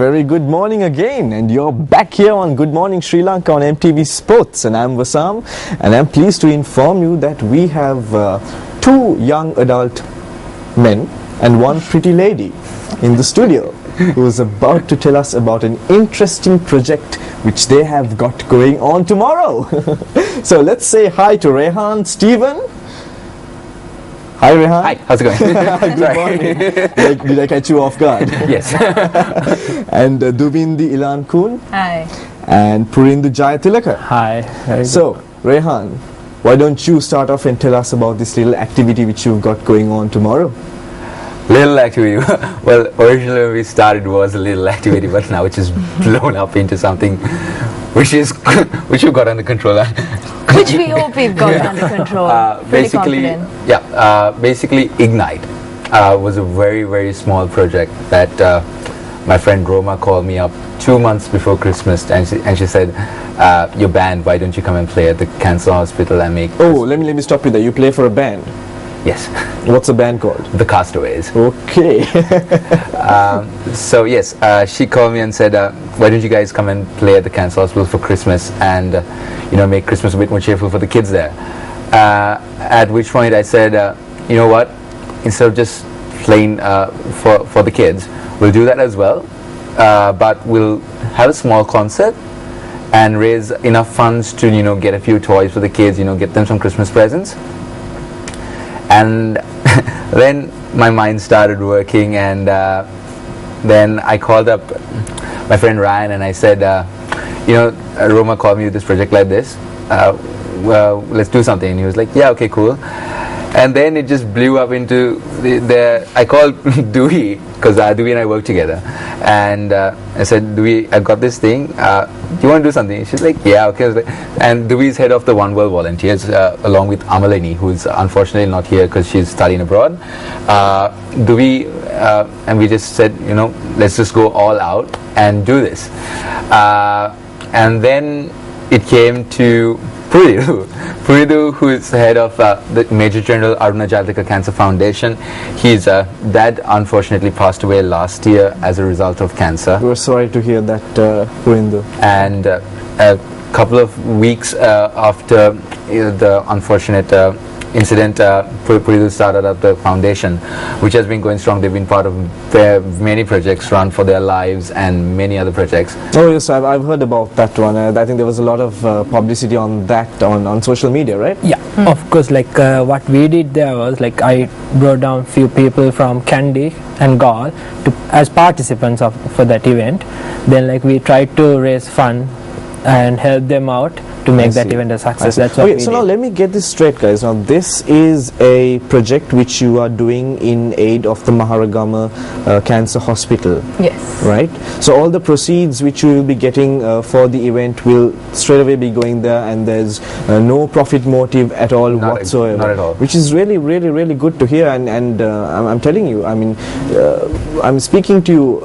very good morning again, and you're back here on Good Morning Sri Lanka on MTV Sports, and I'm Vasam, and I'm pleased to inform you that we have two young adult men and one pretty lady in the studio who is about to tell us about an interesting project which they have got going on tomorrow. So let's say hi to Rehan, Stephen. Hi Rehan. Hi, how's it going? Good morning. Did I catch you off guard? Yes. And Dubindi Ilan Kun. Hi. And Purindu Jayatilaka. Hi. So, Rehan, why don't you start off and tell us about this little activity which you've got going on tomorrow? Little activity. Well, originally when we started was a little activity, but now it's just blown up into something which you've got under control. Which we hope we've got under control. Basically Ignite was a very, very small project that my friend Roma called me up 2 months before Christmas, and she said, your band, why don't you come and play at the Cancer Hospital and make... Oh, let me stop you there. You play for a band? Yes. What's the band called? The Castaways. Okay. So yes, she called me and said, why don't you guys come and play at the Cancer Hospital for Christmas and make Christmas a bit more cheerful for the kids there. At which point I said, you know what, instead of just playing for the kids, we'll do that as well, but we'll have a small concert and raise enough funds to get a few toys for the kids, get them some Christmas presents. And then my mind started working, and then I called up my friend Ryan and I said, Roma called me with this project like this, well, let's do something. And he was like, yeah, okay, cool. And then it just blew up into I called Dewey, because Dewey and I work together, and I said, Dewey, I've got this thing, do you want to do something? She's like, yeah, okay. And Dewey's head of the One World Volunteers, along with Amalini, who's unfortunately not here because she's studying abroad. Dewey and we just said, let's just go all out and do this. And then it came to Puridu, who is the head of the Major General Aruna Jayatilaka Cancer Foundation. His dad unfortunately passed away last year as a result of cancer. We're sorry to hear that, Purindu. And a couple of weeks after the unfortunate incident, Puridu started up the foundation, which has been going strong. They've been part of many projects, Run for Their Lives and many other projects. Oh yes, I've heard about that one. I think there was a lot of publicity on that on social media, right? Yeah, of course. What we did there was I brought down few people from Kandy and Gaul as participants for that event. Then we tried to raise fund and help them out to make that event a success. That's what we did. Now let me get this straight, guys. Now this is a project which you are doing in aid of the Maharagama Cancer Hospital. Yes. Right? So all the proceeds which you will be getting for the event will straight away be going there, and there's no profit motive at all whatsoever. Not at all. Which is really, really, really good to hear, and I'm telling you, I mean, I'm speaking to you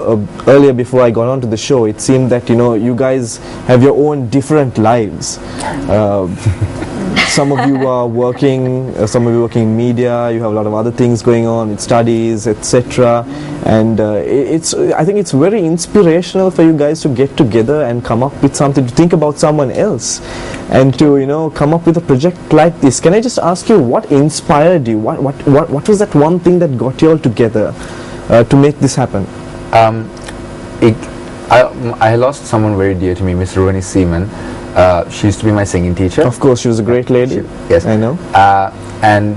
earlier before I got on to the show. It seemed that you guys have your own different lives. Some of you are working, in media. You have a lot of other things going on with studies, etc. And I think it's very inspirational for you guys to get together and come up with something, to think about someone else, and to come up with a project like this. Can I just ask you, what inspired you? What was that one thing that got you all together to make this happen? I lost someone very dear to me, Miss Rohini Seaman. She used to be my singing teacher. Of course, she was a great lady. Yes, I know. And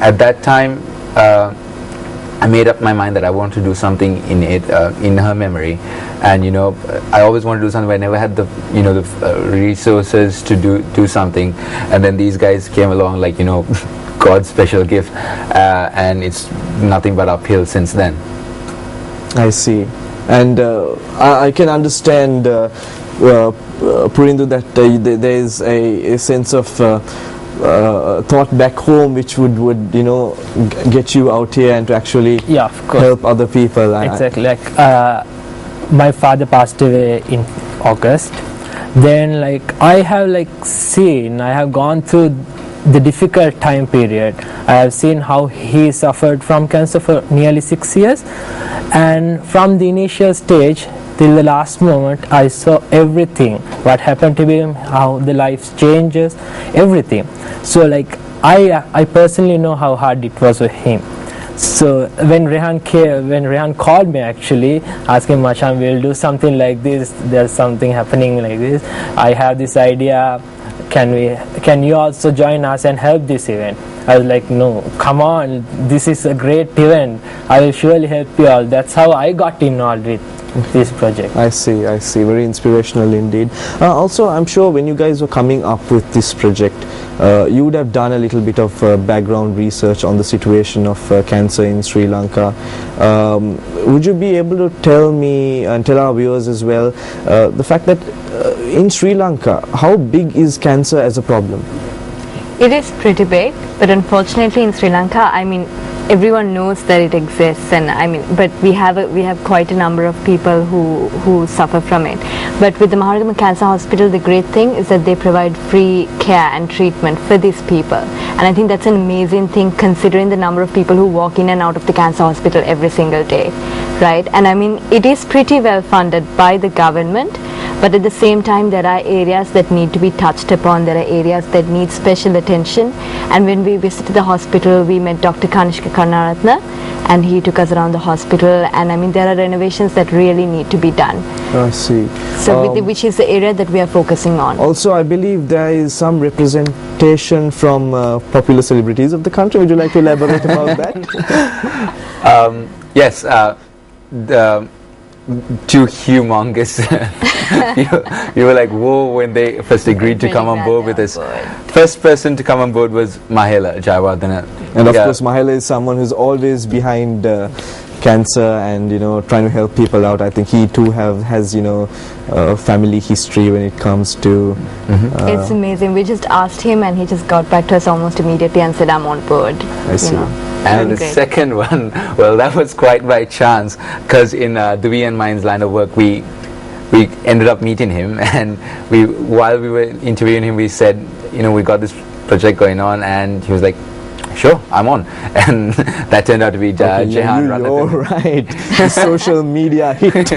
at that time, I made up my mind that I want to do something in her memory. And I always wanted to do something, but I never had the resources to do something. And then these guys came along, God's special gift, and it's nothing but uphill since then. I see. And I can understand, Purindu, that there is a sense of thought back home which would get you out here and to actually help other people. Exactly. My father passed away in August. Then I have gone through the difficult time period. I have seen how he suffered from cancer for nearly 6 years, and from the initial stage till the last moment I saw everything, what happened to him, how the life changes, everything. So like I personally know how hard it was for him. So when Rehan called me, actually asking, Masham, we'll do something like this, there's something happening like this, I have this idea, can you also join us and help this event? I was like, no, come on, this is a great event, I will surely help you all. That's how I got involved with this project. I see, very inspirational indeed. Also, I'm sure when you guys were coming up with this project, you would have done a little bit of background research on the situation of cancer in Sri Lanka. Would you be able to tell me and tell our viewers as well the fact that in Sri Lanka, how big is cancer as a problem? It is pretty big, but unfortunately in Sri Lanka, I mean, everyone knows that it exists, and I mean, but we have quite a number of people who suffer from it. But with the Maharadama Cancer Hospital, the great thing is that they provide free care and treatment for these people, and I think that's an amazing thing considering the number of people who walk in and out of the cancer hospital every single day, right? And I mean, it is pretty well funded by the government, but at the same time there are areas that need to be touched upon, there are areas that need special attention. And when we visited the hospital, we met Dr. Kanishka Karnaratna, and he took us around the hospital, and I mean, there are renovations that really need to be done. I see. So which is the area that we are focusing on. Also, I believe there is some representation from popular celebrities of the country. Would you like to elaborate about that? Yes, the two humongous you were like, whoa, when they first agreed to come on board with this. First person to come on board was Mahela Jayawardena. And of course, Mahela is someone who's always behind cancer and, you know, trying to help people out. I think he too has, you know, family history when it comes to... It's amazing. We just asked him and he just got back to us almost immediately and said, I'm on board. I see. And the second one, well, that was quite by chance, because in Dwi and mine's line of work, we ended up meeting him, and while we were interviewing him, we said, you know, we got this project going on, and he was like, sure, I'm on. And that turned out to be Jehan Ratnathan. Right, the social media hit.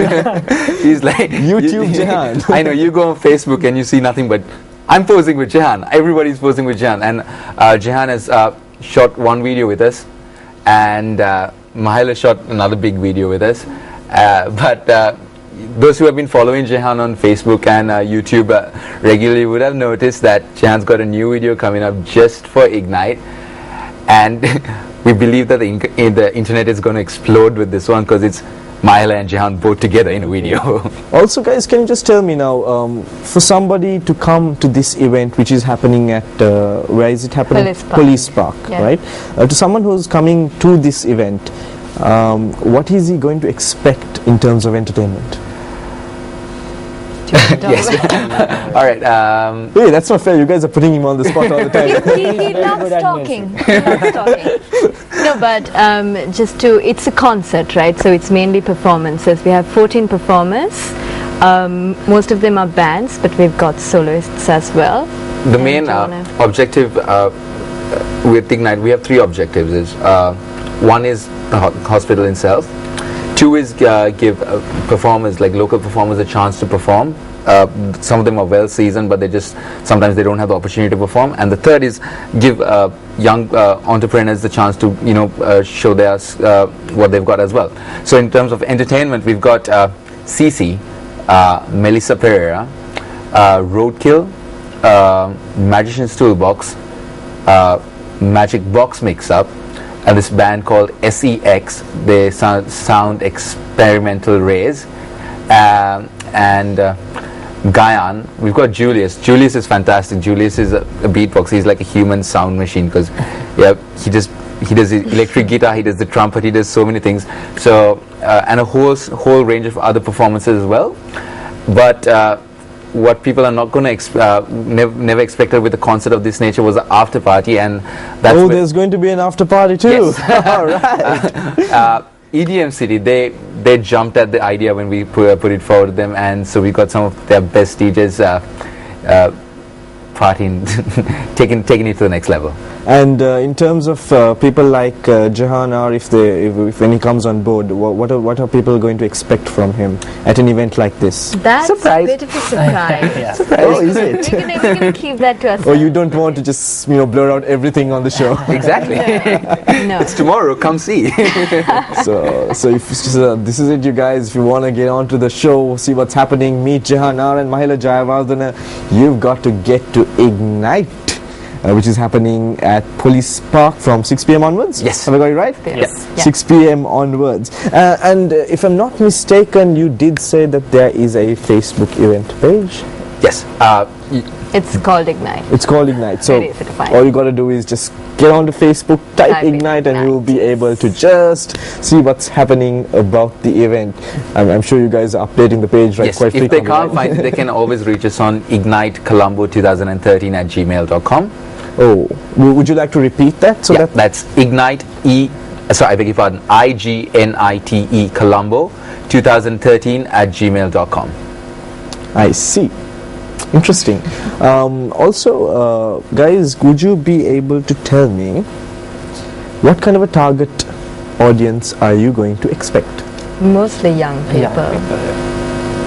He's like, YouTube Jehan. I know, you go on Facebook and you see nothing but, I'm posing with Jehan. Everybody's posing with Jehan. And Jehan has shot one video with us, and Mahela shot another big video with us. But those who have been following Jehan on Facebook and YouTube regularly would have noticed that Jehan's got a new video coming up just for Ignite, and we believe that the internet is going to explode with this one, because it's Mahela and Jehan both together in a video. Also, guys, can you just tell me now, for somebody to come to this event, which is happening at, where is it happening? Police Park, yeah. Right? To someone who's coming to this event, what is he going to expect in terms of entertainment? Yes. All right. Hey, that's not fair. You guys are putting him on the spot all the time. He loves talking. No, but it's a concert, right? So it's mainly performances. We have 14 performers. Most of them are bands, but we've got soloists as well. The main objective with Ignite, we have three objectives. One is the hospital itself. Two is give performers, like local performers, a chance to perform. Some of them are well seasoned, but sometimes they don't have the opportunity to perform. And the third is give young entrepreneurs the chance to, you know, show their what they've got as well. So in terms of entertainment, we've got Cici, Melissa Pereira, Roadkill, Magician's Toolbox, Magic Box Mix-Up, and this band called SEX. They sound experimental rays, and Gayan. We've got Julius. Julius is fantastic. Julius is a beatbox. He's like a human sound machine, because he does the electric guitar, he does the trumpet, he does so many things. So and a whole range of other performances as well. But what people are not going to never expected with a concert of this nature was an after party, and that's there's going to be an after party too. Yes. All right. EDM City, they jumped at the idea when we put it forward to them, and so we got some of their best DJs partying, taking it to the next level. And in terms of people like Jahan, or if when he comes on board, what are people going to expect from him at an event like this? That's Surprise. a bit of a surprise. Yeah. Oh, is it? We can keep that to ourselves. Or you don't want to just blur out everything on the show? Exactly. No. It's tomorrow. Come see. So this is it, you guys. If you want to get onto the show, see what's happening, meet Jahanar and Mahila Jayawardena, you've got to get to Ignite, which is happening at Police Park from 6 p.m. onwards. Yes. Have I got it right? Yes. Yeah. 6 p.m. onwards. And if I'm not mistaken, you did say that there is a Facebook event page. Yes. It's called Ignite. It's called Ignite. So Very easy to find. all you got to do is just get onto Facebook, type Ignite, and you'll be able to just see what's happening about the event. I'm sure you guys are updating the page Yes. quite If frequently. they can't find it, they can always reach us on ignitecolombo2013@gmail.com. Oh, would you like to repeat that? Yeah, that's Ignite I beg your pardon, IGNITE Colombo 2013@gmail.com. I see. Interesting. Also, guys, would you be able to tell me what kind of a target audience are you going to expect? Mostly young people.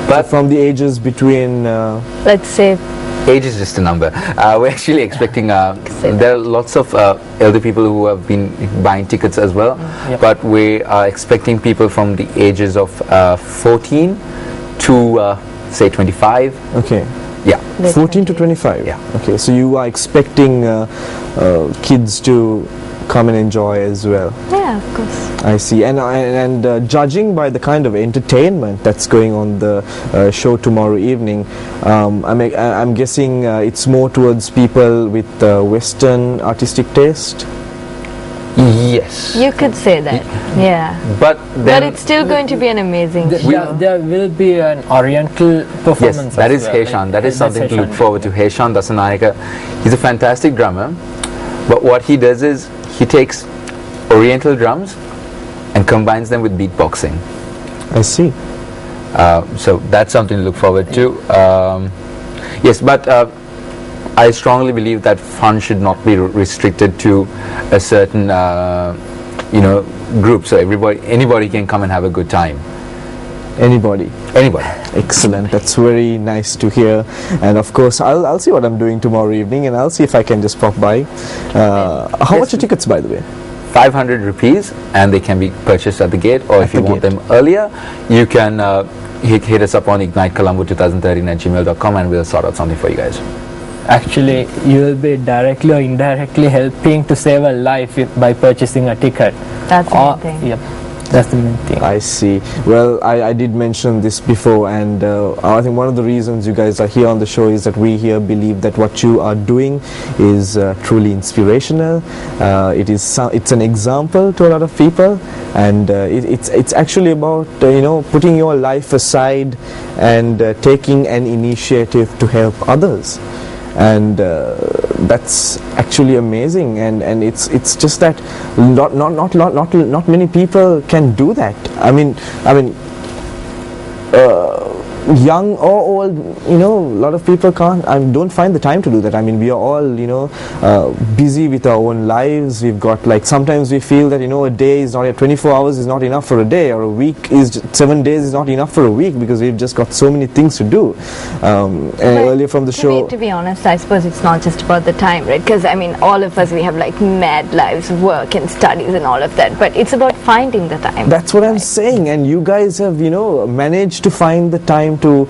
But From the ages between... Let's say age is just a number. We're actually expecting, there are lots of elder people who have been buying tickets as well, but we are expecting people from the ages of 14 to say 25. Okay. Yeah. late 14 to 20s. 25. Yeah. Okay, so you are expecting kids to come and enjoy as well. Yeah, of course. I see. And judging by the kind of entertainment that's going on the show tomorrow evening, I'm guessing it's more towards people with Western artistic taste. Yes. You could say that. Yeah. But But then it's still going to be an amazing show. There will be an Oriental performance. yes, that as is well, Heshan. That is something to look Heshan. forward to. Heshan Dasanayaka. He's a fantastic drummer, but what he does is he takes Oriental drums and combines them with beatboxing. I see. So that's something to look forward to. Yes, but I strongly believe that fun should not be restricted to a certain, group. So anybody can come and have a good time. Anybody. Anybody. Excellent. That's very nice to hear. And of course, I'll see what I'm doing tomorrow evening, and I'll see if I can just pop by. How much are tickets, by the way? 500 rupees, and they can be purchased at the gate, or if you want them earlier, you can hit us up on ignitecolombo2013@gmail.com, and we'll sort out something for you guys. Actually, you will be directly or indirectly helping to save a life by purchasing a ticket. That's the main thing. Yep, that's the main thing. I see. Well, I did mention this before, and I think one of the reasons you guys are here on the show is that we here believe that what you are doing is truly inspirational. It's an example to a lot of people, and it's actually about putting your life aside and taking an initiative to help others. And that's actually amazing, and it's just that not many people can do that. I mean, young or old, a lot of people don't find the time to do that. I mean, we are all busy with our own lives. We've got, sometimes we feel that a day is not 24 hours is not enough for a day, or a week is 7 days is not enough for a week, because we've just got so many things to do. And earlier from the show, To be honest, I suppose it's not just about the time, right? Because all of us, we have mad lives, work and studies and all of that, but it's about finding the time. that's what I'm saying, and you guys have managed to find the time to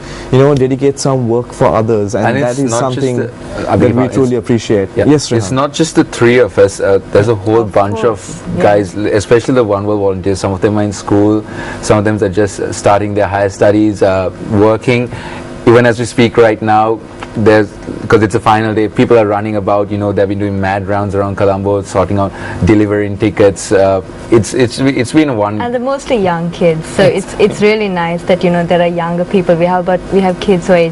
dedicate some work for others, and And that it's is not something just that we truly appreciate. Yeah. Yes, It's Rehan. not just the three of us. There's a whole bunch of guys, especially the One World volunteers. Some of them are in school. Some of them are just starting their higher studies, working. Even as we speak right now, because it's a final day, people are running about. They've been doing mad rounds around Colombo, sorting out, delivering tickets. It's been one. And they're mostly young kids, so it's really nice that there are younger people. We have kids who are aged